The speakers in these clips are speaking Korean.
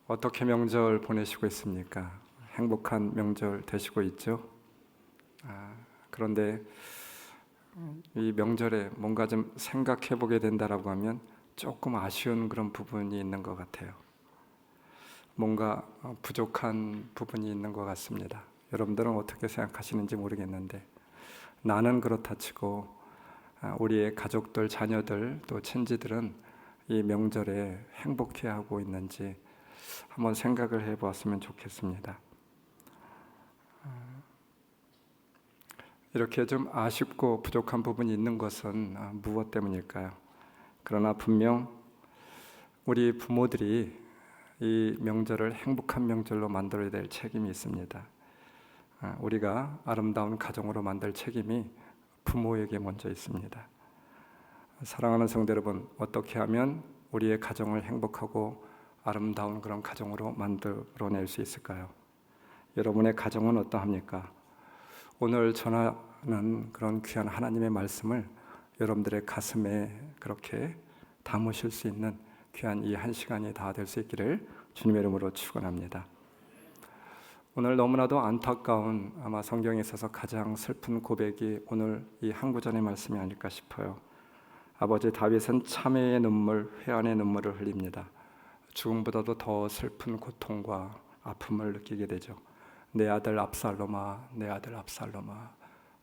어떻게 명절 보내시고 있습니까? 행복한 명절 되시고 있죠? 그런데 이 명절에 뭔가 좀 생각해 보게 된다라고 하면 조금 아쉬운 그런 부분이 있는 것 같아요. 뭔가 부족한 부분이 있는 것 같습니다. 여러분들은 어떻게 생각하시는지 모르겠는데 나는 그렇다 치고 우리의 가족들, 자녀들, 또 친지들은 이 명절에 행복해하고 있는지 한번 생각을 해보았으면 좋겠습니다. 이렇게 좀 아쉽고 부족한 부분이 있는 것은 무엇 때문일까요? 그러나 분명 우리 부모들이 이 명절을 행복한 명절로 만들어야 될 책임이 있습니다. 우리가 아름다운 가정으로 만들 책임이 부모에게 먼저 있습니다. 사랑하는 성도 여러분, 어떻게 하면 우리의 가정을 행복하고 아름다운 그런 가정으로 만들어낼 수 있을까요? 여러분의 가정은 어떠합니까? 오늘 전하는 그런 귀한 하나님의 말씀을 여러분들의 가슴에 그렇게 담으실 수 있는 귀한 이 한 시간이 다 될 수 있기를 주님의 이름으로 축원합니다. 오늘 너무나도 안타까운 아마 성경에 있어서 가장 슬픈 고백이 오늘 이 한 구절의 말씀이 아닐까 싶어요. 아버지 다윗은 참회의 눈물, 회한의 눈물을 흘립니다. 죽음보다도 더 슬픈 고통과 아픔을 느끼게 되죠. 내 아들 압살롬아, 내 아들 압살롬아,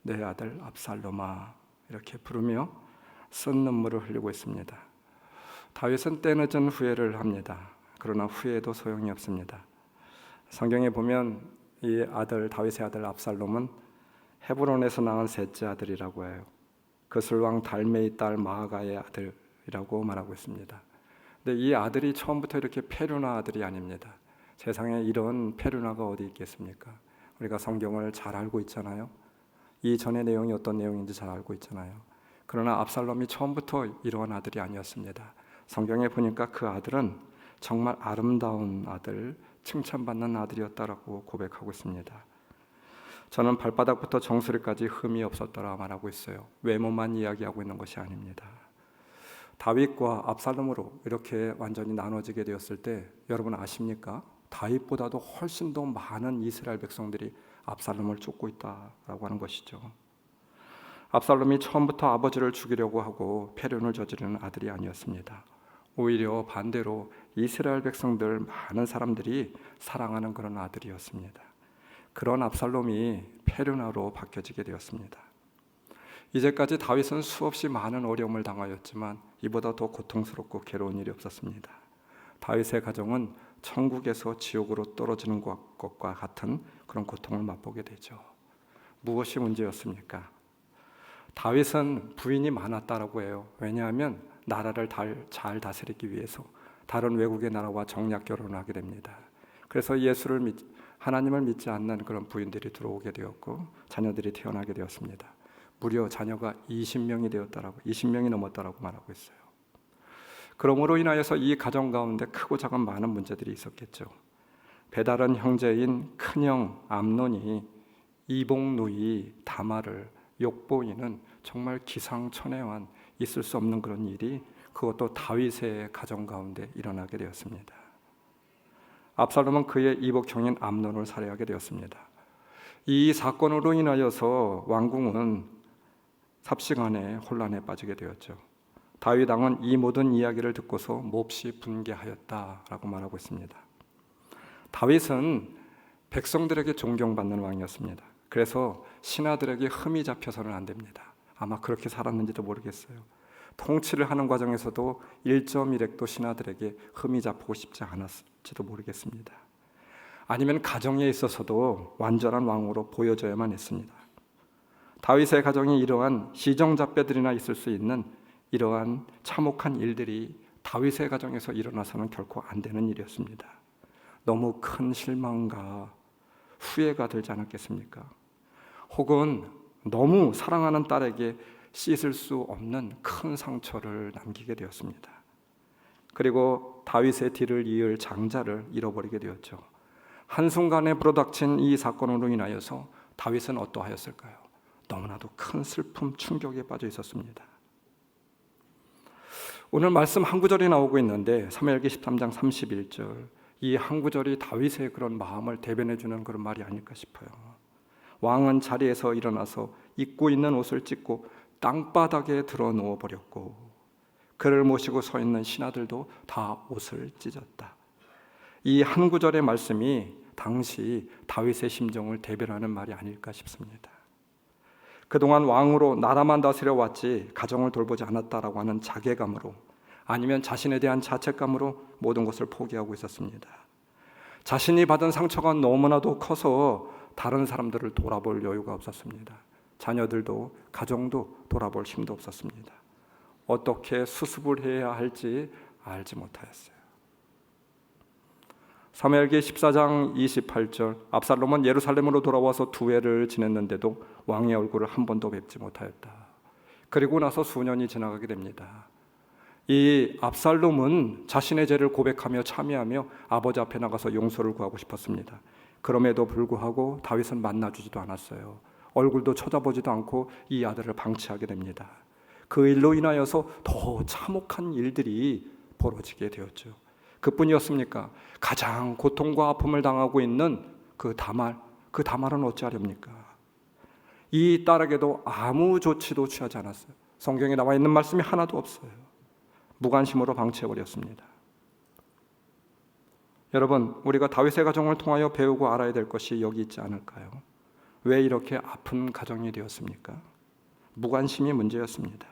내 아들 압살롬아 이렇게 부르며 쓴 눈물을 흘리고 있습니다. 다윗은 때늦은 후회를 합니다. 그러나 후회도 소용이 없습니다. 성경에 보면 이 아들 다윗의 아들 압살롬은 헤브론에서 낳은 셋째 아들이라고 해요. 그술왕 달메의 딸 마아가의 아들이라고 말하고 있습니다. 근데 이 아들이 처음부터 이렇게 페루나 아들이 아닙니다. 세상에 이런 페루나가 어디 있겠습니까? 우리가 성경을 잘 알고 있잖아요. 이 전의 내용이 어떤 내용인지 잘 알고 있잖아요. 그러나 압살롬이 처음부터 이러한 아들이 아니었습니다. 성경에 보니까 그 아들은 정말 아름다운 아들, 칭찬받는 아들이었다라고 고백하고 있습니다. 저는 발바닥부터 정수리까지 흠이 없었더라 말하고 있어요. 외모만 이야기하고 있는 것이 아닙니다. 다윗과 압살롬으로 이렇게 완전히 나눠지게 되었을 때 여러분 아십니까? 다윗보다도 훨씬 더 많은 이스라엘 백성들이 압살롬을 쫓고 있다라고 하는 것이죠. 압살롬이 처음부터 아버지를 죽이려고 하고 패륜을 저지르는 아들이 아니었습니다. 오히려 반대로 이스라엘 백성들 많은 사람들이 사랑하는 그런 아들이었습니다. 그런 압살롬이 페르나로 바뀌어지게 되었습니다. 이제까지 다윗은 수없이 많은 어려움을 당하였지만 이보다 더 고통스럽고 괴로운 일이 없었습니다. 다윗의 가정은 천국에서 지옥으로 떨어지는 것과 같은 그런 고통을 맛보게 되죠. 무엇이 문제였습니까? 다윗은 부인이 많았다라고 해요. 왜냐하면 나라를 잘 다스리기 위해서 다른 외국의 나라와 정략 결혼을 하게 됩니다. 그래서 하나님을 믿지 않는 그런 부인들이 들어오게 되었고 자녀들이 태어나게 되었습니다. 무려 자녀가 20명이 넘었다라고 말하고 있어요. 그러므로 인하여서 이 가정 가운데 크고 작은 많은 문제들이 있었겠죠. 배다른 형제인 큰형 암논이 이복 누이 다말을 욕보이는 정말 기상천외한 있을 수 없는 그런 일이 그것도 다윗의 가정 가운데 일어나게 되었습니다. 압살롬은 그의 이복형인 암논을 살해하게 되었습니다. 이 사건으로 인하여서 왕궁은 삽시간에 혼란에 빠지게 되었죠. 다윗 왕은 이 모든 이야기를 듣고서 몹시 분개하였다라고 말하고 있습니다. 다윗은 백성들에게 존경받는 왕이었습니다. 그래서 신하들에게 흠이 잡혀서는 안 됩니다. 아마 그렇게 살았는지도 모르겠어요. 통치를 하는 과정에서도 1.1핵도 신하들에게 흠이 잡히고 싶지 않았을지도 모르겠습니다. 아니면 가정에 있어서도 완전한 왕으로 보여져야만 했습니다. 다윗의 가정이 이러한 시정잡배들이나 있을 수 있는 이러한 참혹한 일들이 다윗의 가정에서 일어나서는 결코 안 되는 일이었습니다. 너무 큰 실망과 후회가 들지 않았겠습니까? 혹은 너무 사랑하는 딸에게 씻을 수 없는 큰 상처를 남기게 되었습니다. 그리고 다윗의 뒤를 이을 장자를 잃어버리게 되었죠. 한순간에 불어닥친 이 사건으로 인하여서 다윗은 어떠하였을까요? 너무나도 큰 슬픔, 충격에 빠져 있었습니다. 오늘 말씀 한 구절이 나오고 있는데 사무엘기 13장 31절 이 한 구절이 다윗의 그런 마음을 대변해 주는 그런 말이 아닐까 싶어요. 왕은 자리에서 일어나서 입고 있는 옷을 찢고 땅바닥에 들어 누워 버렸고 그를 모시고 서 있는 신하들도 다 옷을 찢었다. 이 한 구절의 말씀이 당시 다윗의 심정을 대변하는 말이 아닐까 싶습니다. 그동안 왕으로 나라만 다스려 왔지 가정을 돌보지 않았다라고 하는 자괴감으로 아니면 자신에 대한 자책감으로 모든 것을 포기하고 있었습니다. 자신이 받은 상처가 너무나도 커서 다른 사람들을 돌아볼 여유가 없었습니다. 자녀들도 가정도 돌아볼 힘도 없었습니다. 어떻게 수습을 해야 할지 알지 못하였어요. 사무엘기 14장 28절 압살롬은 예루살렘으로 돌아와서 두 해를 지냈는데도 왕의 얼굴을 한 번도 뵙지 못하였다. 그리고 나서 수년이 지나가게 됩니다. 이 압살롬은 자신의 죄를 고백하며 참여하며 아버지 앞에 나가서 용서를 구하고 싶었습니다. 그럼에도 불구하고 다윗은 만나주지도 않았어요. 얼굴도 쳐다보지도 않고 이 아들을 방치하게 됩니다. 그 일로 인하여서 더 참혹한 일들이 벌어지게 되었죠. 그뿐이었습니까? 가장 고통과 아픔을 당하고 있는 그 다말은 어찌하렵니까? 이 딸에게도 아무 조치도 취하지 않았어요. 성경에 나와 있는 말씀이 하나도 없어요. 무관심으로 방치해버렸습니다. 여러분, 우리가 다윗의 가정을 통하여 배우고 알아야 될 것이 여기 있지 않을까요? 왜 이렇게 아픈 가정이 되었습니까? 무관심이 문제였습니다.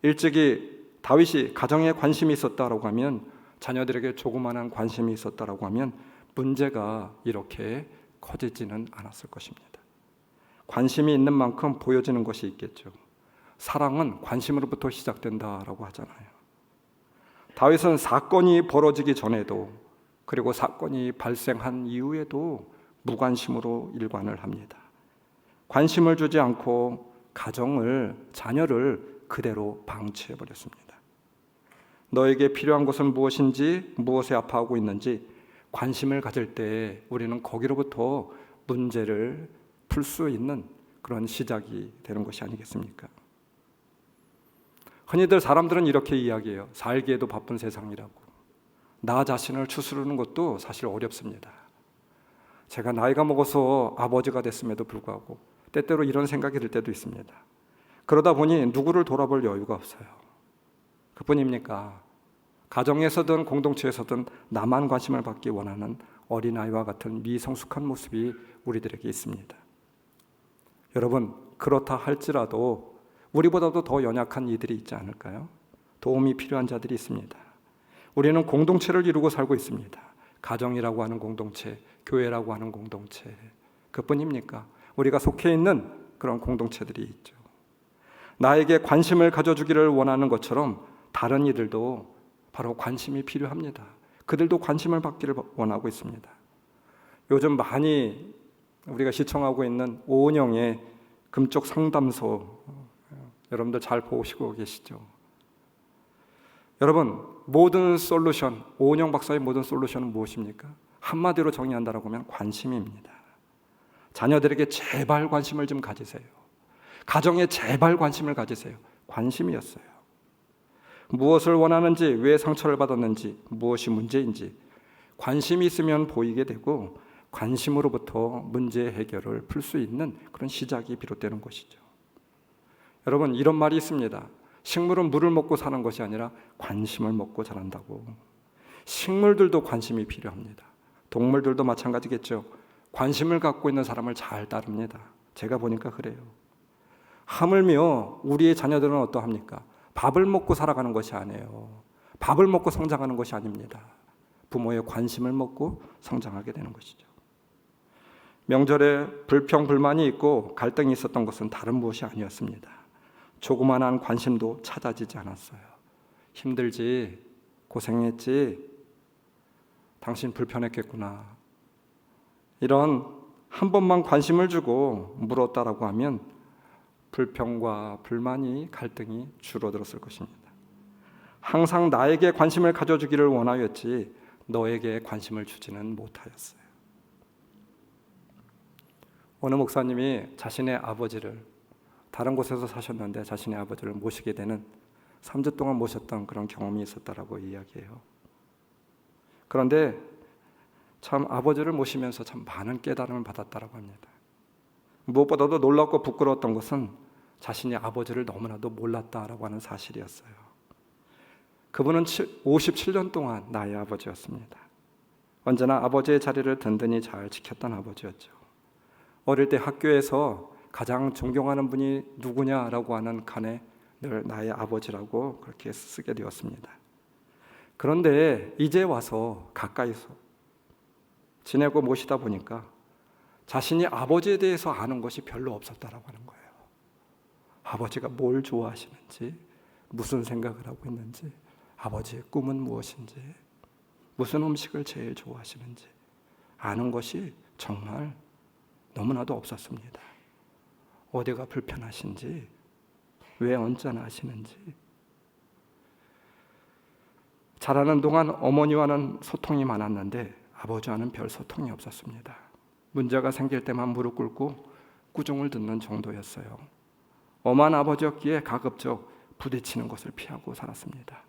일찍이 다윗이 가정에 관심이 있었다라고 하면, 자녀들에게 조그마한 관심이 있었다라고 하면 문제가 이렇게 커지지는 않았을 것입니다. 관심이 있는 만큼 보여지는 것이 있겠죠. 사랑은 관심으로부터 시작된다라고 하잖아요. 다윗은 사건이 벌어지기 전에도 그리고 사건이 발생한 이후에도 무관심으로 일관을 합니다. 관심을 주지 않고 가정을, 자녀를 그대로 방치해버렸습니다. 너에게 필요한 것은 무엇인지, 무엇에 아파하고 있는지 관심을 가질 때 우리는 거기로부터 문제를 풀 수 있는 그런 시작이 되는 것이 아니겠습니까? 흔히들 사람들은 이렇게 이야기해요. 살기에도 바쁜 세상이라고. 나 자신을 추스르는 것도 사실 어렵습니다. 제가 나이가 먹어서 아버지가 됐음에도 불구하고 때때로 이런 생각이 들 때도 있습니다. 그러다 보니 누구를 돌아볼 여유가 없어요. 그뿐입니까? 가정에서든 공동체에서든 나만 관심을 받기 원하는 어린아이와 같은 미성숙한 모습이 우리들에게 있습니다. 여러분, 그렇다 할지라도 우리보다도 더 연약한 이들이 있지 않을까요? 도움이 필요한 자들이 있습니다. 우리는 공동체를 이루고 살고 있습니다. 가정이라고 하는 공동체, 교회라고 하는 공동체, 그뿐입니까? 우리가 속해 있는 그런 공동체들이 있죠. 나에게 관심을 가져주기를 원하는 것처럼 다른 이들도 바로 관심이 필요합니다. 그들도 관심을 받기를 원하고 있습니다. 요즘 많이 우리가 시청하고 있는 오은영의 금쪽 상담소, 여러분들 잘 보시고 계시죠? 여러분, 모든 솔루션, 오은영 박사의 모든 솔루션은 무엇입니까? 한마디로 정의한다라고 하면 관심입니다. 자녀들에게 제발 관심을 좀 가지세요. 가정에 제발 관심을 가지세요. 관심이었어요. 무엇을 원하는지, 왜 상처를 받았는지, 무엇이 문제인지 관심이 있으면 보이게 되고 관심으로부터 문제 해결을 풀 수 있는 그런 시작이 비롯되는 것이죠. 여러분, 이런 말이 있습니다. 식물은 물을 먹고 사는 것이 아니라 관심을 먹고 자란다고. 식물들도 관심이 필요합니다. 동물들도 마찬가지겠죠. 관심을 갖고 있는 사람을 잘 따릅니다. 제가 보니까 그래요. 하물며 우리의 자녀들은 어떠합니까? 밥을 먹고 살아가는 것이 아니에요. 밥을 먹고 성장하는 것이 아닙니다. 부모의 관심을 먹고 성장하게 되는 것이죠. 명절에 불평불만이 있고 갈등이 있었던 것은 다른 무엇이 아니었습니다. 조그만한 관심도 찾아지지 않았어요. 힘들지, 고생했지, 당신 불편했겠구나. 이런 한 번만 관심을 주고 물었다라고 하면 불평과 불만이, 갈등이 줄어들었을 것입니다. 항상 나에게 관심을 가져주기를 원하였지 너에게 관심을 주지는 못하였어요. 어느 목사님이 자신의 아버지를, 다른 곳에서 사셨는데 자신의 아버지를 모시게 되는 3주 동안 모셨던 그런 경험이 있었다라고 이야기해요. 그런데 참 아버지를 모시면서 참 많은 깨달음을 받았다고 합니다. 무엇보다도 놀랍고 부끄러웠던 것은 자신이 아버지를 너무나도 몰랐다라고 하는 사실이었어요. 그분은 57년 동안 나의 아버지였습니다. 언제나 아버지의 자리를 든든히 잘 지켰던 아버지였죠. 어릴 때 학교에서 가장 존경하는 분이 누구냐라고 하는 칸에 늘 나의 아버지라고 그렇게 쓰게 되었습니다. 그런데 이제 와서 가까이서 지내고 모시다 보니까 자신이 아버지에 대해서 아는 것이 별로 없었다라고 하는 거예요. 아버지가 뭘 좋아하시는지, 무슨 생각을 하고 있는지, 아버지의 꿈은 무엇인지, 무슨 음식을 제일 좋아하시는지 아는 것이 정말 너무나도 없었습니다. 어디가 불편하신지, 왜 언짢아 하시는지. 자라는 동안 어머니와는 소통이 많았는데 아버지와는 별 소통이 없었습니다. 문제가 생길 때만 무릎 꿇고 꾸중을 듣는 정도였어요. 엄한 아버지였기에 가급적 부딪히는 것을 피하고 살았습니다.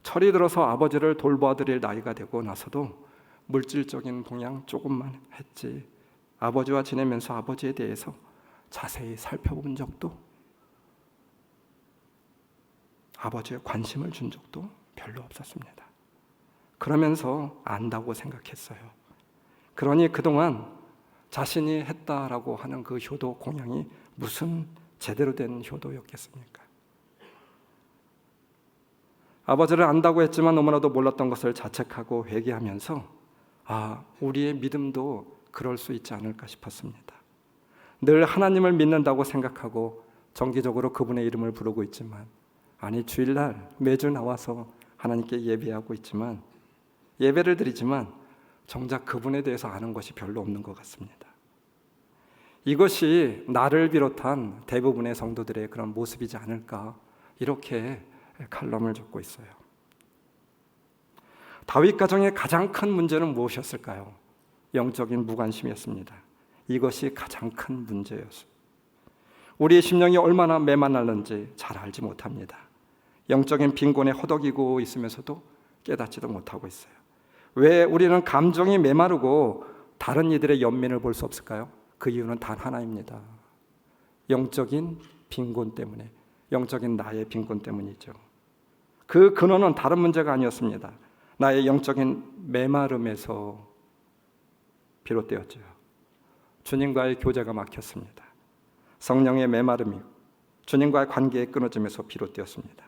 철이 들어서 아버지를 돌봐드릴 나이가 되고 나서도 물질적인 봉양 조금만 했지 아버지와 지내면서 아버지에 대해서 자세히 살펴본 적도, 아버지의 관심을 준 적도 별로 없었습니다. 그러면서 안다고 생각했어요. 그러니 그동안 자신이 했다라고 하는 그 효도 공양이 무슨 제대로 된 효도였겠습니까? 아버지를 안다고 했지만 너무나도 몰랐던 것을 자책하고 회개하면서 우리의 믿음도 그럴 수 있지 않을까 싶었습니다. 늘 하나님을 믿는다고 생각하고 정기적으로 그분의 이름을 부르고 있지만, 주일날 매주 나와서 하나님께 예배하고 있지만, 예배를 드리지만 정작 그분에 대해서 아는 것이 별로 없는 것 같습니다. 이것이 나를 비롯한 대부분의 성도들의 그런 모습이지 않을까, 이렇게 칼럼을 적고 있어요. 다윗 가정의 가장 큰 문제는 무엇이었을까요? 영적인 무관심이었습니다. 이것이 가장 큰 문제였어요. 우리의 심령이 얼마나 메마랐는지 잘 알지 못합니다. 영적인 빈곤에 허덕이고 있으면서도 깨닫지도 못하고 있어요. 왜 우리는 감정이 메마르고 다른 이들의 연민을 볼 수 없을까요? 그 이유는 단 하나입니다. 영적인 빈곤 때문에, 영적인 나의 빈곤 때문이죠. 그 근원은 다른 문제가 아니었습니다. 나의 영적인 메마름에서 비롯되었죠. 주님과의 교제가 막혔습니다. 성령의 메마름이 주님과의 관계의 끊어짐에서 비롯되었습니다.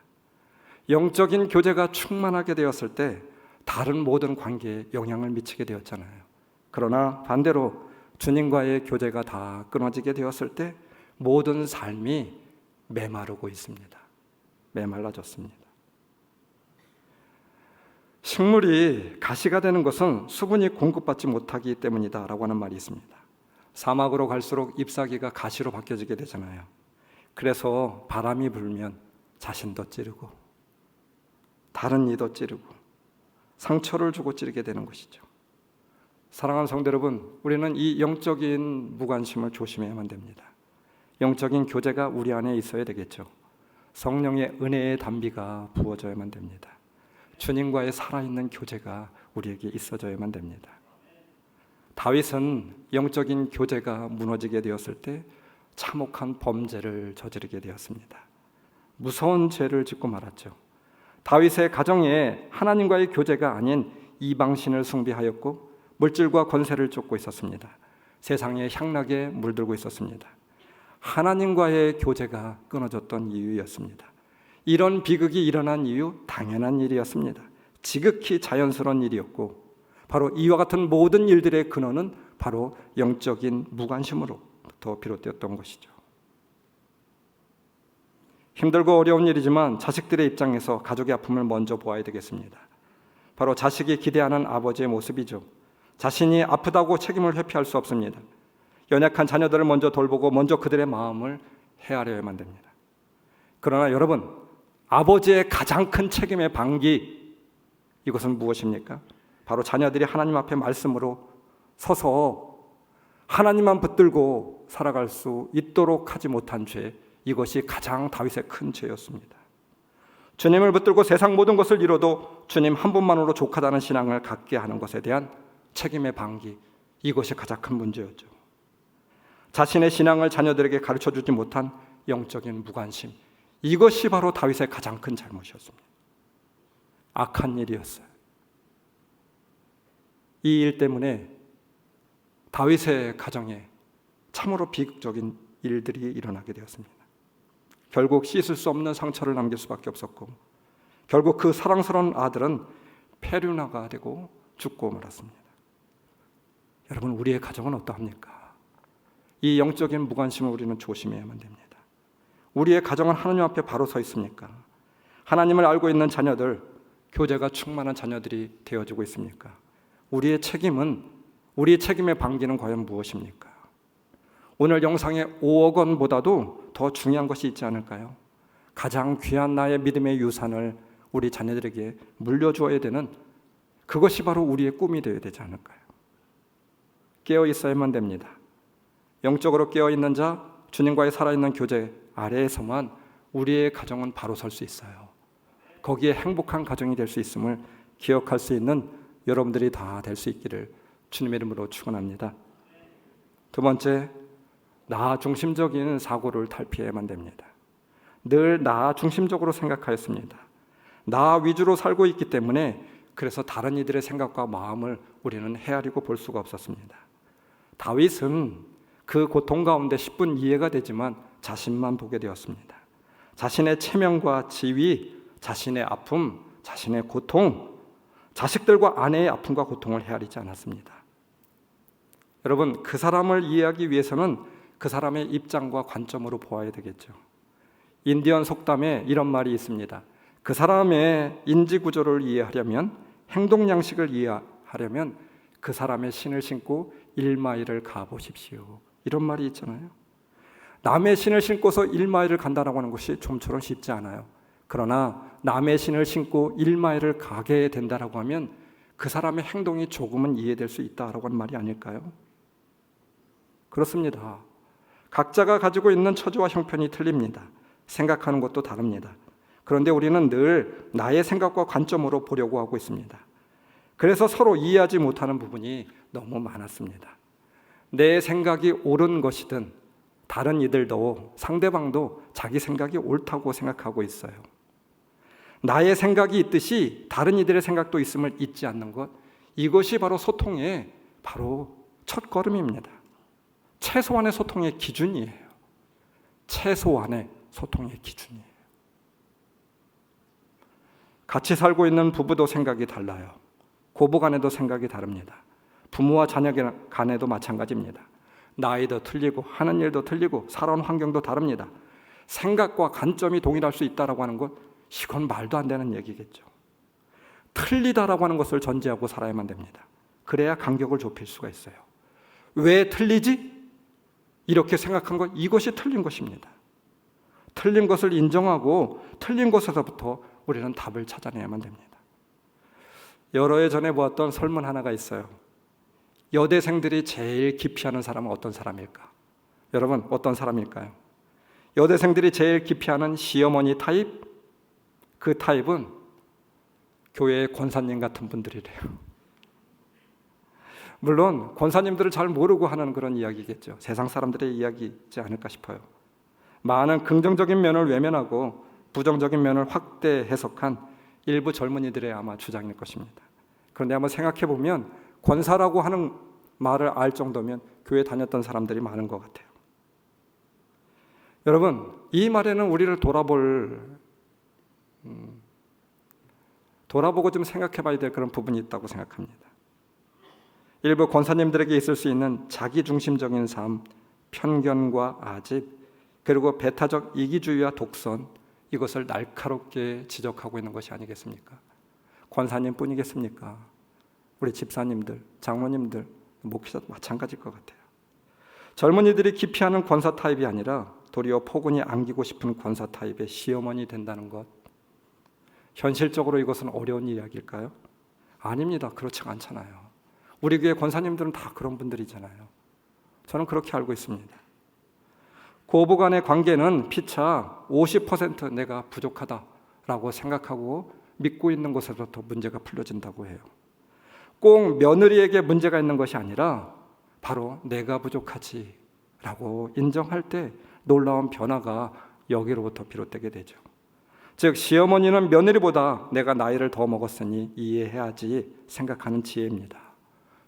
영적인 교제가 충만하게 되었을 때 다른 모든 관계에 영향을 미치게 되었잖아요. 그러나 반대로 주님과의 교제가 다 끊어지게 되었을 때 모든 삶이 메마르고 있습니다. 메말라졌습니다. 식물이 가시가 되는 것은 수분이 공급받지 못하기 때문이다라고 하는 말이 있습니다. 사막으로 갈수록 잎사귀가 가시로 바뀌어지게 되잖아요. 그래서 바람이 불면 자신도 찌르고 다른 이도 찌르고 상처를 주고 찌르게 되는 것이죠. 사랑하는 성도 여러분, 우리는 이 영적인 무관심을 조심해야만 됩니다. 영적인 교제가 우리 안에 있어야 되겠죠. 성령의 은혜의 담비가 부어져야만 됩니다. 주님과의 살아있는 교제가 우리에게 있어져야만 됩니다. 다윗은 영적인 교제가 무너지게 되었을 때 참혹한 범죄를 저지르게 되었습니다. 무서운 죄를 짓고 말았죠. 다윗의 가정에 하나님과의 교제가 아닌 이방신을 숭배하였고 물질과 권세를 쫓고 있었습니다. 세상에 향락에 물들고 있었습니다. 하나님과의 교제가 끊어졌던 이유였습니다. 이런 비극이 일어난 이유 당연한 일이었습니다. 지극히 자연스러운 일이었고 바로 이와 같은 모든 일들의 근원은 바로 영적인 무관심으로부터 비롯되었던 것이죠. 힘들고 어려운 일이지만 자식들의 입장에서 가족의 아픔을 먼저 보아야 되겠습니다. 바로 자식이 기대하는 아버지의 모습이죠. 자신이 아프다고 책임을 회피할 수 없습니다. 연약한 자녀들을 먼저 돌보고 먼저 그들의 마음을 헤아려야만 됩니다. 그러나 여러분, 아버지의 가장 큰 책임의 방기, 이것은 무엇입니까? 바로 자녀들이 하나님 앞에 말씀으로 서서 하나님만 붙들고 살아갈 수 있도록 하지 못한 죄, 이것이 가장 다윗의 큰 죄였습니다. 주님을 붙들고 세상 모든 것을 잃어도 주님 한 분만으로 족하다는 신앙을 갖게 하는 것에 대한 책임의 방기, 이것이 가장 큰 문제였죠. 자신의 신앙을 자녀들에게 가르쳐주지 못한 영적인 무관심, 이것이 바로 다윗의 가장 큰 잘못이었습니다. 악한 일이었어요. 이 일 때문에 다윗의 가정에 참으로 비극적인 일들이 일어나게 되었습니다. 결국 씻을 수 없는 상처를 남길 수밖에 없었고, 결국 그 사랑스러운 아들은 페류나가 되고 죽고 말았습니다. 여러분, 우리의 가정은 어떠합니까? 이 영적인 무관심을 우리는 조심해야만 됩니다. 우리의 가정은 하나님 앞에 바로 서 있습니까? 하나님을 알고 있는 자녀들, 교제가 충만한 자녀들이 되어지고 있습니까? 우리의 책임의 방기는 과연 무엇입니까? 오늘 영상의 5억 원보다도 더 중요한 것이 있지 않을까요? 가장 귀한 나의 믿음의 유산을 우리 자녀들에게 물려주어야 되는, 그것이 바로 우리의 꿈이 되어야 되지 않을까요? 깨어 있어야만 됩니다. 영적으로 깨어 있는 자, 주님과의 살아있는 교제 아래에서만 우리의 가정은 바로 설 수 있어요. 거기에 행복한 가정이 될 수 있음을 기억할 수 있는 여러분들이 다 될 수 있기를 주님의 이름으로 축원합니다. 두 번째, 나 중심적인 사고를 탈피해야만 됩니다. 늘 나 중심적으로 생각하였습니다. 나 위주로 살고 있기 때문에 그래서 다른 이들의 생각과 마음을 우리는 헤아리고 볼 수가 없었습니다. 다윗은 그 고통 가운데 10분 이해가 되지만 자신만 보게 되었습니다. 자신의 체면과 지위, 자신의 아픔, 자신의 고통, 자식들과 아내의 아픔과 고통을 헤아리지 않았습니다. 여러분, 그 사람을 이해하기 위해서는 그 사람의 입장과 관점으로 보아야 되겠죠. 인디언 속담에 이런 말이 있습니다. 그 사람의 인지 구조를 이해하려면, 행동 양식을 이해하려면 그 사람의 신을 신고 1마일을 가보십시오. 이런 말이 있잖아요. 남의 신을 신고서 1마일을 간다라고 하는 것이 좀처럼 쉽지 않아요. 그러나 남의 신을 신고 1마일을 가게 된다라고 하면 그 사람의 행동이 조금은 이해될 수 있다라고 하는 말이 아닐까요? 그렇습니다. 각자가 가지고 있는 처지와 형편이 틀립니다. 생각하는 것도 다릅니다. 그런데 우리는 늘 나의 생각과 관점으로 보려고 하고 있습니다. 그래서 서로 이해하지 못하는 부분이 너무 많았습니다. 내 생각이 옳은 것이든 다른 이들도, 상대방도 자기 생각이 옳다고 생각하고 있어요. 나의 생각이 있듯이 다른 이들의 생각도 있음을 잊지 않는 것, 이것이 바로 소통의 바로 첫걸음입니다. 최소한의 소통의 기준이에요. 최소한의 소통의 기준이에요. 같이 살고 있는 부부도 생각이 달라요. 고부 간에도 생각이 다릅니다. 부모와 자녀 간에도 마찬가지입니다. 나이도 틀리고 하는 일도 틀리고 살아온 환경도 다릅니다. 생각과 관점이 동일할 수 있다라고 하는 것, 이건 말도 안 되는 얘기겠죠. 틀리다라고 하는 것을 전제하고 살아야만 됩니다. 그래야 간격을 좁힐 수가 있어요. 왜 틀리지? 이렇게 생각한 것, 이것이 틀린 것입니다. 틀린 것을 인정하고 틀린 것에서부터 우리는 답을 찾아내야만 됩니다. 여러 해 전에 보았던 설문 하나가 있어요. 여대생들이 제일 기피하는 사람은 어떤 사람일까? 여러분, 어떤 사람일까요? 여대생들이 제일 기피하는 시어머니 타입, 그 타입은 교회의 권사님 같은 분들이래요. 물론 권사님들을 잘 모르고 하는 그런 이야기겠죠. 세상 사람들의 이야기이지 않을까 싶어요. 많은 긍정적인 면을 외면하고 부정적인 면을 확대 해석한 일부 젊은이들의 아마 주장일 것입니다. 그런데 한번 생각해 보면 권사라고 하는 말을 알 정도면 교회 다녔던 사람들이 많은 것 같아요. 여러분, 이 말에는 우리를 돌아보고 좀 생각해 봐야 될 그런 부분이 있다고 생각합니다. 일부 권사님들에게 있을 수 있는 자기중심적인 삶, 편견과 아집, 그리고 배타적 이기주의와 독선, 이것을 날카롭게 지적하고 있는 것이 아니겠습니까? 권사님뿐이겠습니까? 우리 집사님들, 장모님들, 목회자도 마찬가지일 것 같아요. 젊은이들이 기피하는 권사 타입이 아니라 도리어 포근히 안기고 싶은 권사 타입의 시어머니 된다는 것, 현실적으로 이것은 어려운 이야기일까요? 아닙니다. 그렇지 않잖아요. 우리 교회 권사님들은 다 그런 분들이잖아요. 저는 그렇게 알고 있습니다. 고부 간의 관계는 피차 50% 내가 부족하다 라고 생각하고 믿고 있는 것에서부터 문제가 풀려진다고 해요. 꼭 며느리에게 문제가 있는 것이 아니라 바로 내가 부족하지 라고 인정할 때 놀라운 변화가 여기로부터 비롯되게 되죠. 즉 시어머니는 며느리보다 내가 나이를 더 먹었으니 이해해야지 생각하는 지혜입니다.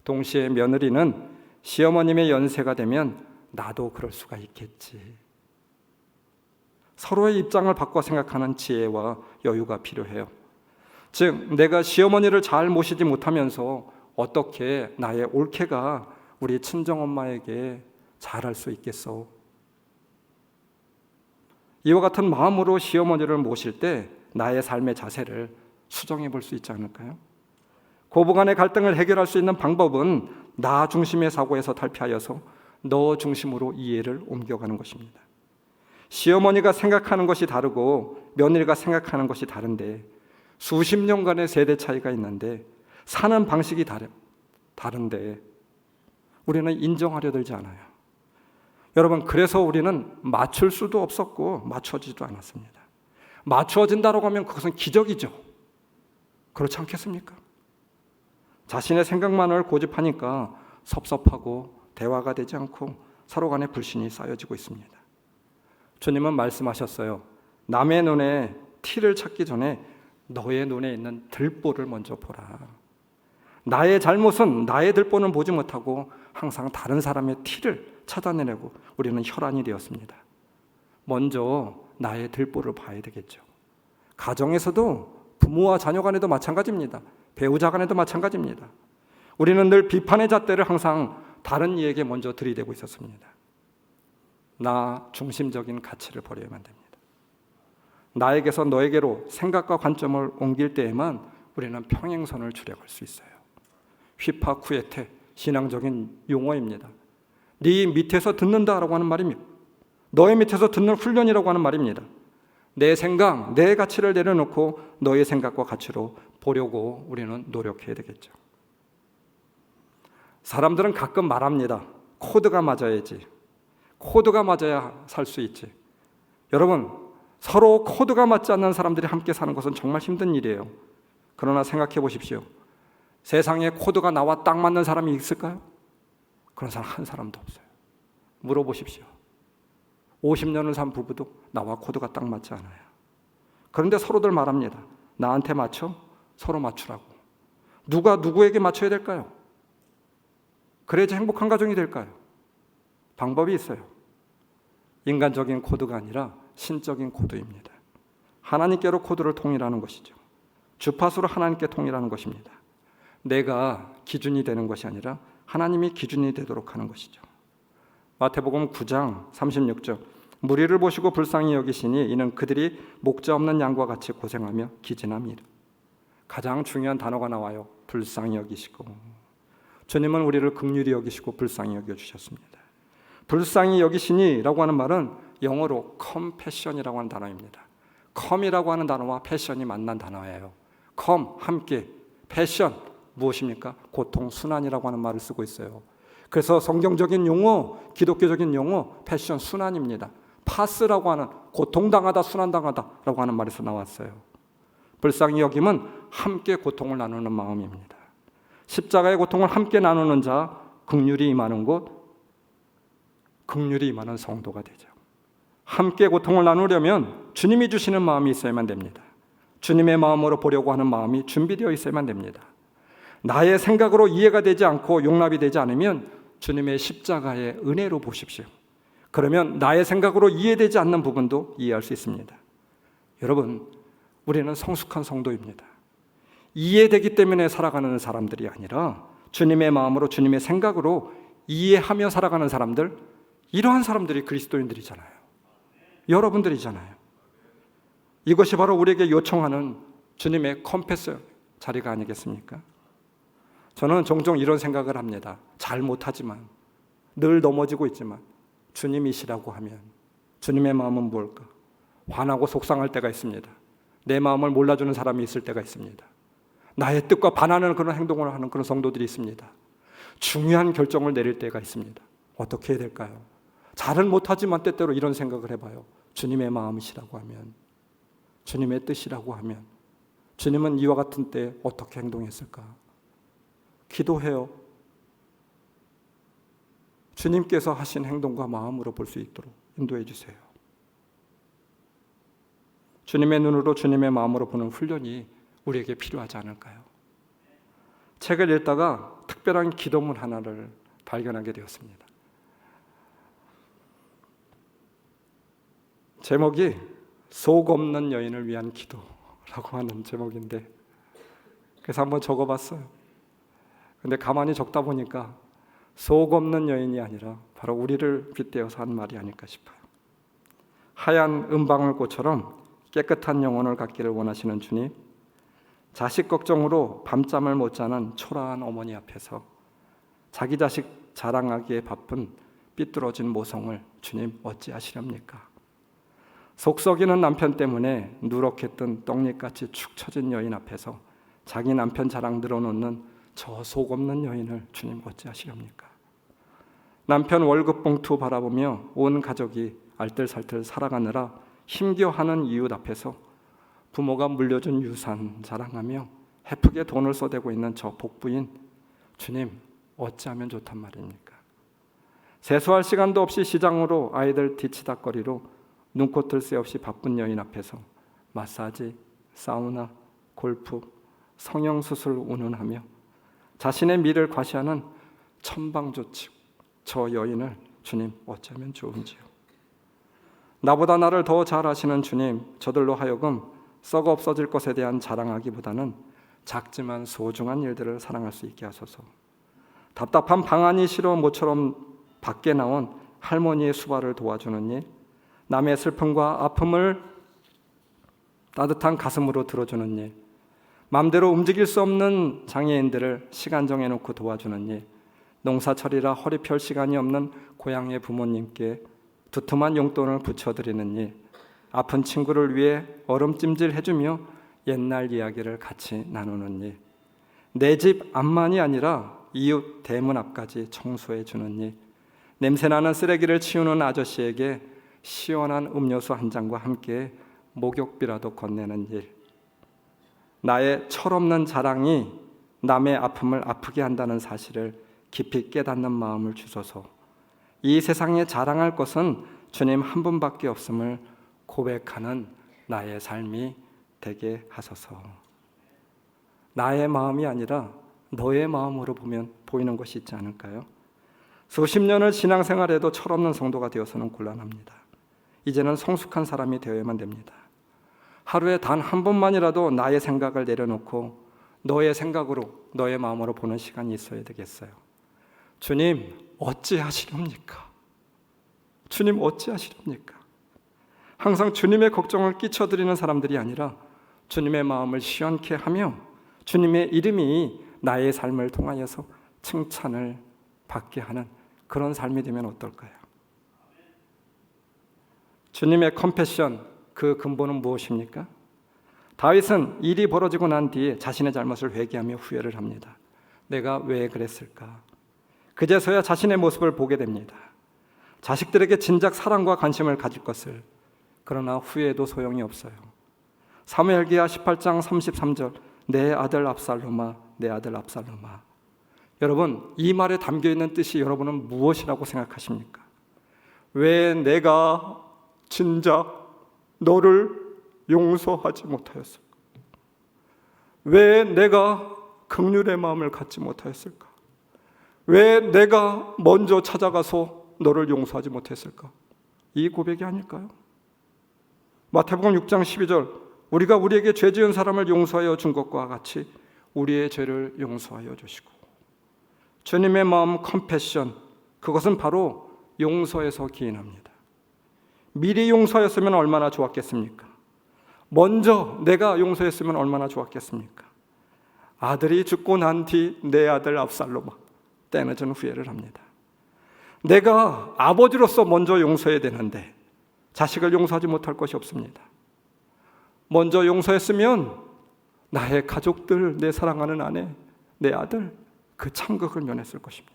동시에 며느리는 시어머님의 연세가 되면 나도 그럴 수가 있겠지. 서로의 입장을 바꿔 생각하는 지혜와 여유가 필요해요. 즉 내가 시어머니를 잘 모시지 못하면서 어떻게 나의 올케가 우리 친정엄마에게 잘할 수 있겠어? 이와 같은 마음으로 시어머니를 모실 때 나의 삶의 자세를 수정해 볼 수 있지 않을까요? 고부간의 갈등을 해결할 수 있는 방법은 나 중심의 사고에서 탈피하여서 너 중심으로 이해를 옮겨가는 것입니다. 시어머니가 생각하는 것이 다르고 며느리가 생각하는 것이 다른데 수십 년간의 세대 차이가 있는데 사는 방식이 다른데 우리는 인정하려 들지 않아요. 여러분, 그래서 우리는 맞출 수도 없었고 맞춰지도 않았습니다. 맞춰진다고 하면 그것은 기적이죠. 그렇지 않겠습니까? 자신의 생각만을 고집하니까 섭섭하고 대화가 되지 않고 서로 간에 불신이 쌓여지고 있습니다. 주님은 말씀하셨어요. 남의 눈에 티를 찾기 전에 너의 눈에 있는 들보를 먼저 보라. 나의 잘못은 나의 들보는 보지 못하고 항상 다른 사람의 티를 찾아내려고 우리는 혈안이 되었습니다. 먼저 나의 들보를 봐야 되겠죠. 가정에서도 부모와 자녀 간에도 마찬가지입니다. 배우자 간에도 마찬가지입니다. 우리는 늘 비판의 잣대를 항상 다른 이에게 먼저 들이대고 있었습니다. 나 중심적인 가치를 버려야만 됩니다. 나에게서 너에게로 생각과 관점을 옮길 때에만 우리는 평행선을 줄여갈 수 있어요. 휘파쿠에테, 신앙적인 용어입니다. 네 밑에서 듣는다라고 하는 말입니다. 너의 밑에서 듣는 훈련이라고 하는 말입니다. 내 생각, 내 가치를 내려놓고 너의 생각과 가치로 보려고 우리는 노력해야 되겠죠. 사람들은 가끔 말합니다. 코드가 맞아야지. 코드가 맞아야 살 수 있지. 여러분, 서로 코드가 맞지 않는 사람들이 함께 사는 것은 정말 힘든 일이에요. 그러나 생각해 보십시오. 세상에 코드가 나와 딱 맞는 사람이 있을까요? 그런 사람 한 사람도 없어요. 물어보십시오. 50년을 산 부부도 나와 코드가 딱 맞지 않아요. 그런데 서로들 말합니다. 나한테 맞춰? 서로 맞추라고. 누가 누구에게 맞춰야 될까요? 그래야지 행복한 가정이 될까요? 방법이 있어요. 인간적인 코드가 아니라 신적인 코드입니다. 하나님께로 코드를 통일하는 것이죠. 주파수를 하나님께 통일하는 것입니다. 내가 기준이 되는 것이 아니라 하나님이 기준이 되도록 하는 것이죠. 마태복음 9장 36절 무리를 보시고 불쌍히 여기시니 이는 그들이 목자 없는 양과 같이 고생하며 기진함이라. 가장 중요한 단어가 나와요. 불쌍히 여기시고. 주님은 우리를 긍휼히 여기시고 불쌍히 여겨주셨습니다. 불쌍히 여기시니라고 하는 말은 영어로 compassion이라고 하는 단어입니다. come이라고 하는 단어와 passion이 만난 단어예요. come, 함께, passion, 무엇입니까? 고통, 순환이라고 하는 말을 쓰고 있어요. 그래서 성경적인 용어, 기독교적인 용어, 패션, 순환입니다. 파스라고 하는 고통당하다, 순환당하다라고 하는 말에서 나왔어요. 불쌍히 여김은 함께 고통을 나누는 마음입니다. 십자가의 고통을 함께 나누는 자, 긍휼이 임하는 곳, 긍휼이 임하는 성도가 되죠. 함께 고통을 나누려면 주님이 주시는 마음이 있어야만 됩니다. 주님의 마음으로 보려고 하는 마음이 준비되어 있어야만 됩니다. 나의 생각으로 이해가 되지 않고 용납이 되지 않으면 주님의 십자가의 은혜로 보십시오. 그러면 나의 생각으로 이해되지 않는 부분도 이해할 수 있습니다. 여러분, 우리는 성숙한 성도입니다. 이해되기 때문에 살아가는 사람들이 아니라 주님의 마음으로 주님의 생각으로 이해하며 살아가는 사람들, 이러한 사람들이 그리스도인들이잖아요. 여러분들이잖아요. 이것이 바로 우리에게 요청하는 주님의 컴패스 자리가 아니겠습니까? 저는 종종 이런 생각을 합니다. 잘 못하지만, 늘 넘어지고 있지만 주님이시라고 하면 주님의 마음은 뭘까? 화나고 속상할 때가 있습니다. 내 마음을 몰라주는 사람이 있을 때가 있습니다. 나의 뜻과 반하는 그런 행동을 하는 그런 성도들이 있습니다. 중요한 결정을 내릴 때가 있습니다. 어떻게 해야 될까요? 잘은 못하지만 때때로 이런 생각을 해봐요. 주님의 마음이시라고 하면, 주님의 뜻이라고 하면 주님은 이와 같은 때에 어떻게 행동했을까? 기도해요. 주님께서 하신 행동과 마음으로 볼 수 있도록 인도해 주세요. 주님의 눈으로 주님의 마음으로 보는 훈련이 우리에게 필요하지 않을까요? 책을 읽다가 특별한 기도문 하나를 발견하게 되었습니다. 제목이 속 없는 여인을 위한 기도라고 하는 제목인데, 그래서 한번 적어봤어요. 근데 가만히 적다 보니까 속 없는 여인이 아니라 바로 우리를 빗대어서 한 말이 아닐까 싶어요. 하얀 은방울꽃처럼 깨끗한 영혼을 갖기를 원하시는 주님, 자식 걱정으로 밤잠을 못 자는 초라한 어머니 앞에서 자기 자식 자랑하기에 바쁜 삐뚤어진 모성을 주님 어찌하시렵니까? 속 썩이는 남편 때문에 누렇게 뜬 떡잎같이 축 처진 여인 앞에서 자기 남편 자랑 늘어놓는 저 속 없는 여인을 주님 어찌하시렵니까? 남편 월급 봉투 바라보며 온 가족이 알뜰살뜰 살아가느라 힘겨워하는 이웃 앞에서 부모가 물려준 유산 자랑하며 헤프게 돈을 쏘대고 있는 저 복부인 주님 어찌하면 좋단 말입니까? 세수할 시간도 없이 시장으로 아이들 뒤치다거리로 눈꽃을 새 없이 바쁜 여인 앞에서 마사지, 사우나, 골프, 성형수술 운운하며 자신의 미를 과시하는 천방조치 저 여인을 주님 어쩌면 좋은지요. 나보다 나를 더 잘 아시는 주님, 저들로 하여금 썩어 없어질 것에 대한 자랑하기보다는 작지만 소중한 일들을 사랑할 수 있게 하소서. 답답한 방안이 싫어 모처럼 밖에 나온 할머니의 수발을 도와주는 일, 남의 슬픔과 아픔을 따뜻한 가슴으로 들어주는 일, 마음대로 움직일 수 없는 장애인들을 시간 정해놓고 도와주는 일, 농사철이라 허리 펼 시간이 없는 고향의 부모님께 두툼한 용돈을 붙여드리는 일, 아픈 친구를 위해 얼음찜질 해주며 옛날 이야기를 같이 나누는 일, 내 집 앞만이 아니라 이웃 대문 앞까지 청소해 주는 일, 냄새나는 쓰레기를 치우는 아저씨에게 시원한 음료수 한 잔과 함께 목욕비라도 건네는 일, 나의 철없는 자랑이 남의 아픔을 아프게 한다는 사실을 깊이 깨닫는 마음을 주소서. 이 세상에 자랑할 것은 주님 한 분밖에 없음을 고백하는 나의 삶이 되게 하소서. 나의 마음이 아니라 너의 마음으로 보면 보이는 것이 있지 않을까요? 수십 년을 신앙생활해도 철없는 성도가 되어서는 곤란합니다. 이제는 성숙한 사람이 되어야만 됩니다. 하루에 단 한 번만이라도 나의 생각을 내려놓고 너의 생각으로, 너의 마음으로 보는 시간이 있어야 되겠어요. 주님 어찌하시렵니까? 주님 어찌하시렵니까? 항상 주님의 걱정을 끼쳐드리는 사람들이 아니라 주님의 마음을 시원케 하며 주님의 이름이 나의 삶을 통하여서 칭찬을 받게 하는 그런 삶이 되면 어떨까요? 주님의 컴패션, 그 근본은 무엇입니까? 다윗은 일이 벌어지고 난 뒤에 자신의 잘못을 회개하며 후회를 합니다. 내가 왜 그랬을까? 그제서야 자신의 모습을 보게 됩니다. 자식들에게 진작 사랑과 관심을 가질 것을. 그러나 후회도 소용이 없어요. 사무엘기하 18장 33절, 내 아들 압살롬아, 내 아들 압살롬아. 여러분, 이 말에 담겨있는 뜻이 여러분은 무엇이라고 생각하십니까? 왜 내가 진작 너를 용서하지 못하였을까? 왜 내가 긍휼의 마음을 갖지 못하였을까? 왜 내가 먼저 찾아가서 너를 용서하지 못했을까? 이 고백이 아닐까요? 마태복음 6장 12절, 우리가 우리에게 죄 지은 사람을 용서하여 준 것과 같이 우리의 죄를 용서하여 주시고. 주님의 마음 컴패션, 그것은 바로 용서에서 기인합니다. 미리 용서했으면 얼마나 좋았겠습니까? 먼저 내가 용서했으면 얼마나 좋았겠습니까? 아들이 죽고 난 뒤 내 아들 압살롬아, 때늦은 후회를 합니다. 내가 아버지로서 먼저 용서해야 되는데 자식을 용서하지 못할 것이 없습니다. 먼저 용서했으면 나의 가족들, 내 사랑하는 아내, 내 아들, 그 참극을 면했을 것입니다.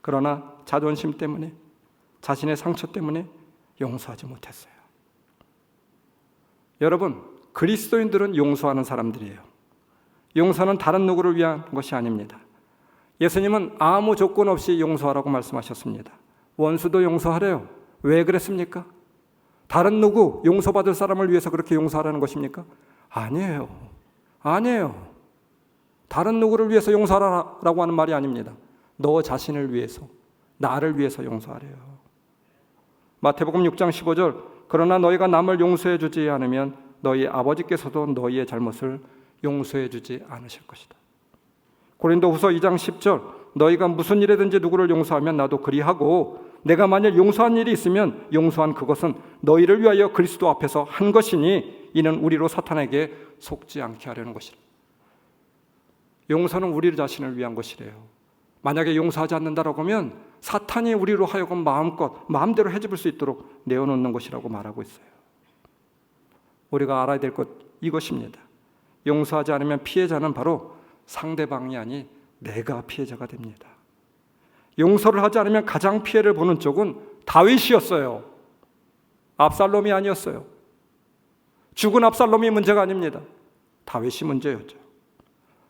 그러나 자존심 때문에, 자신의 상처 때문에 용서하지 못했어요. 여러분, 그리스도인들은 용서하는 사람들이에요. 용서는 다른 누구를 위한 것이 아닙니다. 예수님은 아무 조건 없이 용서하라고 말씀하셨습니다. 원수도 용서하래요. 왜 그랬습니까? 다른 누구, 용서받을 사람을 위해서 그렇게 용서하라는 것입니까? 아니에요. 아니에요. 다른 누구를 위해서 용서하라고 하는 말이 아닙니다. 너 자신을 위해서, 나를 위해서 용서하래요. 마태복음 6장 15절, 그러나 너희가 남을 용서해 주지 않으면 너희 아버지께서도 너희의 잘못을 용서해 주지 않으실 것이다. 고린도후서 2장 10절, 너희가 무슨 일이든지 누구를 용서하면 나도 그리하고 내가 만일 용서한 일이 있으면 용서한 그것은 너희를 위하여 그리스도 앞에서 한 것이니 이는 우리로 사탄에게 속지 않게 하려는 것이라. 용서는 우리 자신을 위한 것이래요. 만약에 용서하지 않는다라고 하면 사탄이 우리로 하여금 마음대로 해집을 수 있도록 내어놓는 것이라고 말하고 있어요. 우리가 알아야 될 것 이것입니다. 용서하지 않으면 피해자는 바로 상대방이 아닌 내가 피해자가 됩니다. 용서를 하지 않으면 가장 피해를 보는 쪽은 다윗이었어요. 압살롬이 아니었어요. 죽은 압살롬이 문제가 아닙니다. 다윗이 문제였죠.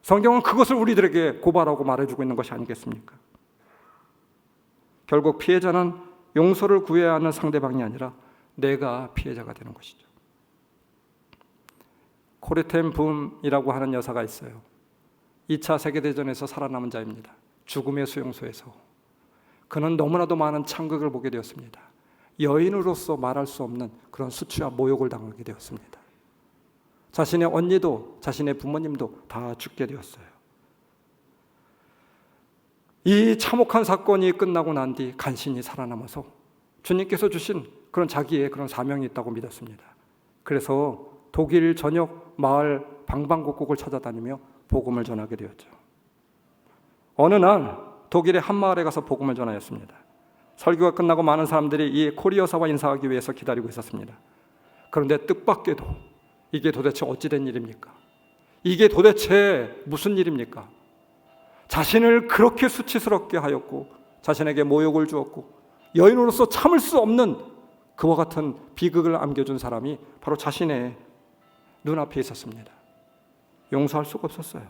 성경은 그것을 우리들에게 고발하고 말해주고 있는 것이 아니겠습니까? 결국 피해자는 용서를 구해야 하는 상대방이 아니라 내가 피해자가 되는 것이죠. 코리 텐 붐이라고 하는 여사가 있어요. 2차 세계대전에서 살아남은 자입니다. 죽음의 수용소에서 그는 너무나도 많은 창극을 보게 되었습니다. 여인으로서 말할 수 없는 그런 수치와 모욕을 당하게 되었습니다. 자신의 언니도 자신의 부모님도 다 죽게 되었어요. 이 참혹한 사건이 끝나고 난 뒤 간신히 살아남아서 주님께서 주신 그런 자기의 그런 사명이 있다고 믿었습니다. 그래서 독일 전역 마을 방방곡곡을 찾아다니며 복음을 전하게 되었죠. 어느 날 독일의 한 마을에 가서 복음을 전하였습니다. 설교가 끝나고 많은 사람들이 이 코리 여사와 인사하기 위해서 기다리고 있었습니다. 그런데 뜻밖에도 이게 도대체 어찌된 일입니까? 이게 도대체 무슨 일입니까? 자신을 그렇게 수치스럽게 하였고 자신에게 모욕을 주었고 여인으로서 참을 수 없는 그와 같은 비극을 안겨준 사람이 바로 자신의 눈앞에 있었습니다. 용서할 수가 없었어요.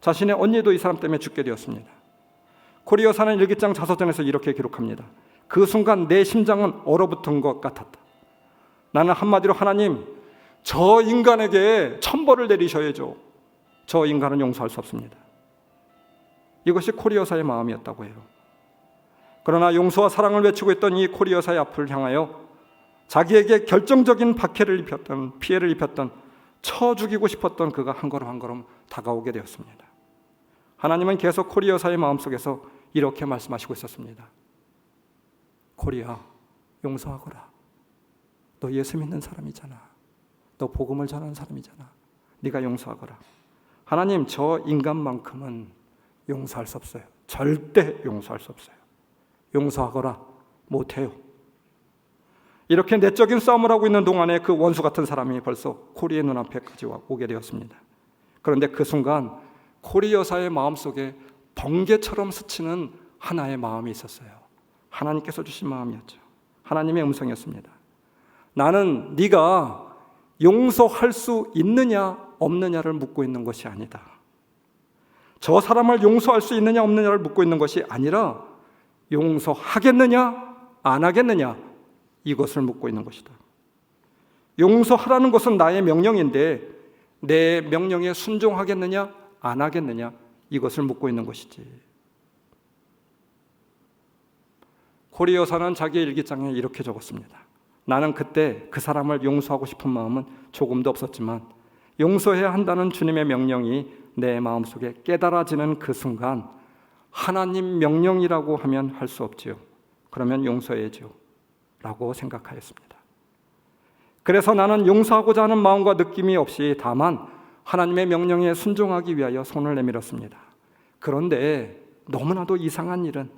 자신의 언니도 이 사람 때문에 죽게 되었습니다. 코리 여사는 일기장 자서전에서 이렇게 기록합니다. 그 순간 내 심장은 얼어붙은 것 같았다. 나는 한마디로 하나님, 저 인간에게 천벌을 내리셔야죠. 저 인간은 용서할 수 없습니다. 이것이 코리 여사의 마음이었다고 해요. 그러나 용서와 사랑을 외치고 있던 이 코리 여사의 앞을 향하여 자기에게 결정적인 박해를 입혔던, 피해를 입혔던, 쳐 죽이고 싶었던 그가 한 걸음 한 걸음 다가오게 되었습니다. 하나님은 계속 코리 여사의 마음속에서 이렇게 말씀하시고 있었습니다. 코리야, 용서하거라. 너 예수 믿는 사람이잖아. 너 복음을 전하는 사람이잖아. 네가 용서하거라. 하나님, 저 인간만큼은 용서할 수 없어요. 절대 용서할 수 없어요. 용서하거라. 못해요. 이렇게 내적인 싸움을 하고 있는 동안에 그 원수 같은 사람이 벌써 코리의 눈앞에까지 오게 되었습니다. 그런데 그 순간 코리 여사의 마음속에 번개처럼 스치는 하나의 마음이 있었어요. 하나님께서 주신 마음이었죠. 하나님의 음성이었습니다. 나는 네가 용서할 수 있느냐 없느냐를 묻고 있는 것이 아니다. 저 사람을 용서할 수 있느냐 없느냐를 묻고 있는 것이 아니라 용서하겠느냐 안 하겠느냐 이것을 묻고 있는 것이다. 용서하라는 것은 나의 명령인데 내 명령에 순종하겠느냐 안 하겠느냐 이것을 묻고 있는 것이지. 코리 여사는 자기의 일기장에 이렇게 적었습니다. 나는 그때 그 사람을 용서하고 싶은 마음은 조금도 없었지만 용서해야 한다는 주님의 명령이 내 마음속에 깨달아지는 그 순간 하나님 명령이라고 하면 할 수 없지요. 그러면 용서해야죠 라고 생각하였습니다. 그래서 나는 용서하고자 하는 마음과 느낌이 없이 다만 하나님의 명령에 순종하기 위하여 손을 내밀었습니다. 그런데 너무나도 이상한 일은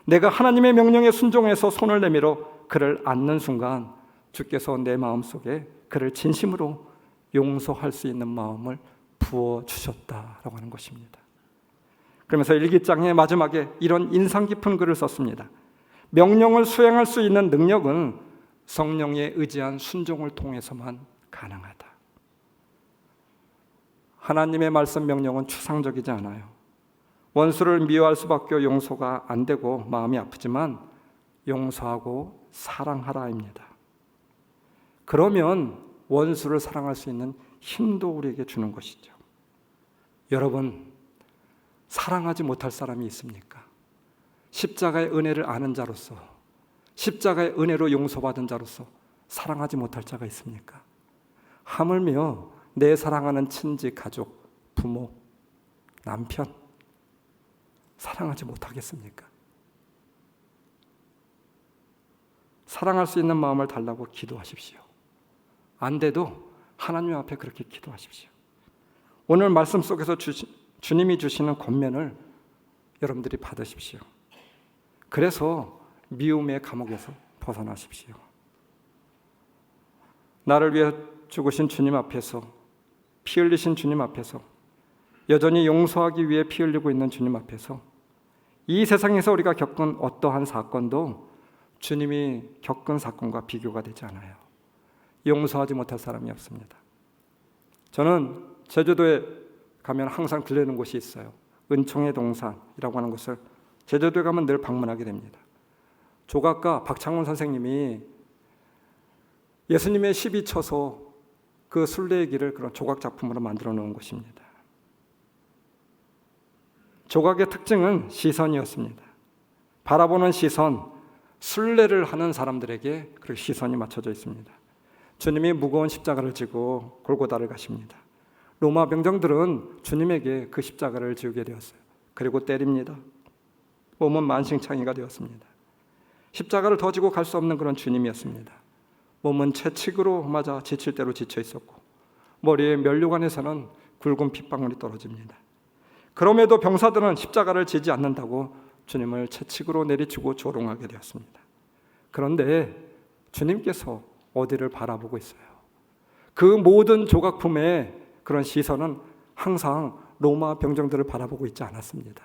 내가 하나님의 명령에 순종해서 손을 내밀어 그를 안는 순간 주께서 내 마음속에 그를 진심으로 용서할 수 있는 마음을 부어주셨다라고 하는 것입니다. 그러면서 일기장의 마지막에 이런 인상 깊은 글을 썼습니다. 명령을 수행할 수 있는 능력은 성령에 의지한 순종을 통해서만 가능하다. 하나님의 말씀 명령은 추상적이지 않아요. 원수를 미워할 수밖에 용서가 안 되고 마음이 아프지만 용서하고 사랑하라입니다. 그러면 원수를 사랑할 수 있는 힘도 우리에게 주는 것이죠. 여러분, 사랑하지 못할 사람이 있습니까? 십자가의 은혜를 아는 자로서, 십자가의 은혜로 용서받은 자로서 사랑하지 못할 자가 있습니까? 하물며 내 사랑하는 친지, 가족, 부모, 남편 사랑하지 못하겠습니까? 사랑할 수 있는 마음을 달라고 기도하십시오. 안 돼도 하나님 앞에 그렇게 기도하십시오. 오늘 말씀 속에서 주님이 주시는 권면을 여러분들이 받으십시오. 그래서 미움의 감옥에서 벗어나십시오. 나를 위해 죽으신 주님 앞에서, 피 흘리신 주님 앞에서, 여전히 용서하기 위해 피 흘리고 있는 주님 앞에서 이 세상에서 우리가 겪은 어떠한 사건도 주님이 겪은 사건과 비교가 되지 않아요. 용서하지 못할 사람이 없습니다. 저는 제주도에 가면 항상 들르는 곳이 있어요. 은총의 동산이라고 하는 곳을 제주도에 가면 늘 방문하게 됩니다. 조각가 박창훈 선생님이 예수님의 시비 쳐서 그 순례의 길을 그런 조각 작품으로 만들어 놓은 곳입니다. 조각의 특징은 시선이었습니다. 바라보는 시선, 순례를 하는 사람들에게 그렇게 시선이 맞춰져 있습니다. 주님이 무거운 십자가를 지고 골고다를 가십니다. 로마 병정들은 주님에게 그 십자가를 지우게 되었어요. 그리고 때립니다. 몸은 만신창이가 되었습니다. 십자가를 더 지고 갈 수 없는 그런 주님이었습니다. 몸은 채찍으로 맞아 지칠 대로 지쳐 있었고 머리에 면류관에서는 굵은 핏방울이 떨어집니다. 그럼에도 병사들은 십자가를 지지 않는다고 주님을 채찍으로 내리치고 조롱하게 되었습니다. 그런데 주님께서 어디를 바라보고 있어요? 그 모든 조각품의 그런 시선은 항상 로마 병정들을 바라보고 있지 않았습니다.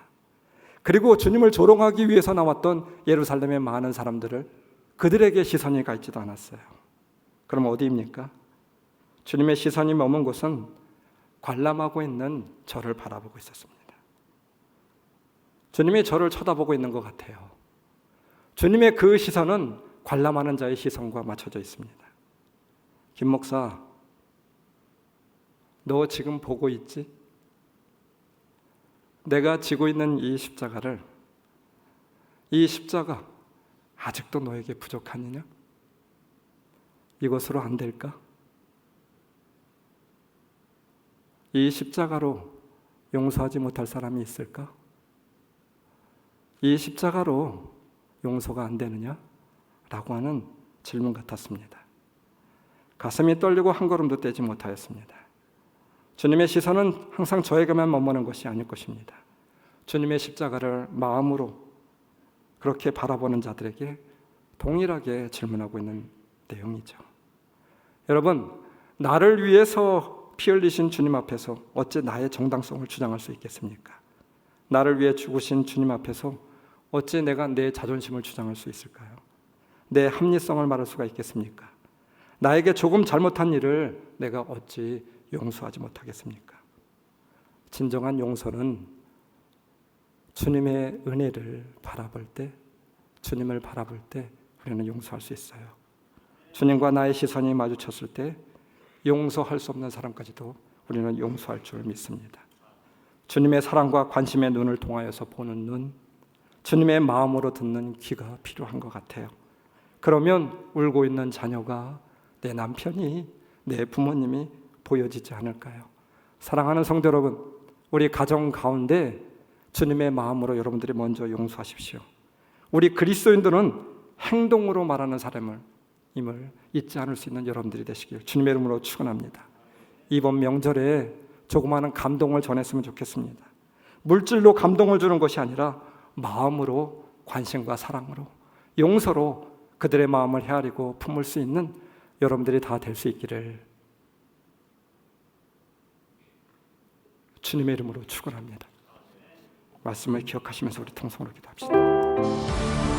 그리고 주님을 조롱하기 위해서 나왔던 예루살렘의 많은 사람들을 그들에게 시선이 가 있지도 않았어요. 그럼 어디입니까? 주님의 시선이 머문 곳은 관람하고 있는 저를 바라보고 있었습니다. 주님이 저를 쳐다보고 있는 것 같아요. 주님의 그 시선은 관람하는 자의 시선과 맞춰져 있습니다. 김 목사, 너 지금 보고 있지? 내가 지고 있는 이 십자가 아직도 너에게 부족하느냐? 이것으로 안 될까? 이 십자가로 용서하지 못할 사람이 있을까? 이 십자가로 용서가 안 되느냐? 라고 하는 질문 같았습니다. 가슴이 떨리고 한 걸음도 떼지 못하였습니다. 주님의 시선은 항상 저에게만 머무는 것이 아닐 것입니다. 주님의 십자가를 마음으로 그렇게 바라보는 자들에게 동일하게 질문하고 있는 내용이죠. 여러분, 나를 위해서 피 흘리신 주님 앞에서 어찌 나의 정당성을 주장할 수 있겠습니까? 나를 위해 죽으신 주님 앞에서 어찌 내가 내 자존심을 주장할 수 있을까요? 내 합리성을 말할 수가 있겠습니까? 나에게 조금 잘못한 일을 내가 어찌 용서하지 못하겠습니까? 진정한 용서는 주님의 은혜를 바라볼 때, 주님을 바라볼 때 우리는 용서할 수 있어요. 주님과 나의 시선이 마주쳤을 때 용서할 수 없는 사람까지도 우리는 용서할 줄 믿습니다. 주님의 사랑과 관심의 눈을 통하여서 보는 눈, 주님의 마음으로 듣는 귀가 필요한 것 같아요. 그러면 울고 있는 자녀가, 내 남편이, 내 부모님이 보여지지 않을까요? 사랑하는 성도 여러분, 우리 가정 가운데 주님의 마음으로 여러분들이 먼저 용서하십시오. 우리 그리스도인들은 행동으로 말하는 사람임을 잊지 않을 수 있는 여러분들이 되시길 주님의 이름으로 축원합니다. 이번 명절에 조그마한 감동을 전했으면 좋겠습니다. 물질로 감동을 주는 것이 아니라 마음으로, 관심과 사랑으로, 용서로 그들의 마음을 헤아리고 품을 수 있는 여러분들이 다 될 수 있기를 주님의 이름으로 축원합니다. 말씀을 기억하시면서 우리 통성으로 기도합시다.